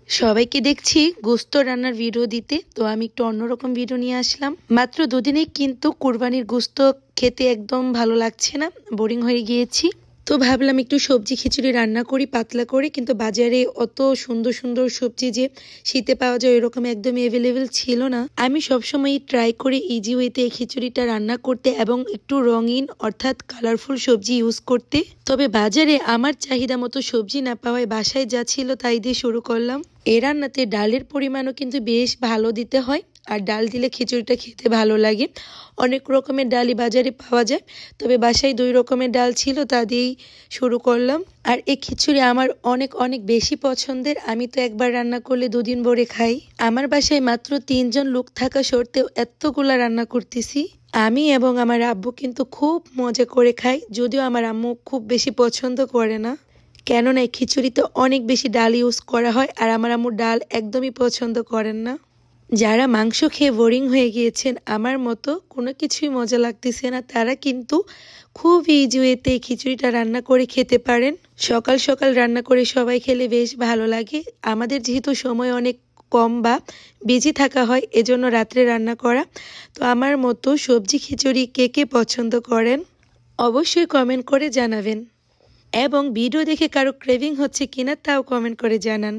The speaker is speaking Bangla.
সবাইকে দেখছি গোস্ত রান্নার ভিডিও দিতে, তো আমি একটু অন্যরকম ভিডিও নিয়ে আসলাম। মাত্র দুদিনে কিন্তু কুরবানির গোস্ত খেতে একদম ভালো লাগছে না, বোরিং হয়ে গিয়েছি। তো ভাবলাম একটু সবজি খিচুড়ি রান্না করি পাতলা করে, কিন্তু বাজারে অত সুন্দর সুন্দর সবজি যে শীতে পাওয়া যায় এরকম একদমই অ্যাভেলেবেল ছিল না। আমি সবসময় ট্রাই করি ইজি ওয়েতে এই খিচুড়িটা রান্না করতে এবং একটু রঙিন অর্থাৎ কালারফুল সবজি ইউজ করতে। তবে বাজারে আমার চাহিদা মতো সবজি না পাওয়ায় বাসায় যা ছিল তাই দিয়ে শুরু করলাম। এই রান্নাতে ডালের পরিমাণও কিন্তু বেশ ভালো দিতে হয়, আর ডাল দিলে খিচুড়িটা খেতে ভালো লাগে। অনেক রকমের ডালই বাজারে পাওয়া যায়, তবে বাসায় 2 রকমের ডাল ছিল, তা দিয়েই শুরু করলাম। আর এই খিচুড়ি আমার অনেক অনেক বেশি পছন্দের। আমি তো একবার রান্না করলে 2 দিন ভরে খাই। আমার বাসায় মাত্র 3 জন লোক থাকা সত্ত্বেও এতগুলা রান্না করতেছি। আমি এবং আমার আব্বু কিন্তু খুব মজা করে খাই, যদিও আমার আম্মু খুব বেশি পছন্দ করে না, কেননা এই খিচুড়িতে অনেক বেশি ডাল ইউজ করা হয়, আর আমার আম্মু ডাল একদমই পছন্দ করেন না। যারা মাংস খেয়ে বোরিং হয়ে গিয়েছেন আমার মতো, কোনো কিছুই মজা লাগতেছে না, তারা কিন্তু খুব ইজি ওয়েতে এই খিচুড়িটা রান্না করে খেতে পারেন। সকাল সকাল রান্না করে সবাই খেলে বেশ ভালো লাগে। আমাদের যেহেতু সময় অনেক কম বা বিজি থাকা হয়, এজন্য রাত্রে রান্না করা। তো আমার মতো সবজি খিচুড়ি কে কে পছন্দ করেন অবশ্যই কমেন্ট করে জানাবেন, এবং ভিডিও দেখে কারো ক্রেভিং হচ্ছে কিনা তাও কমেন্ট করে জানান।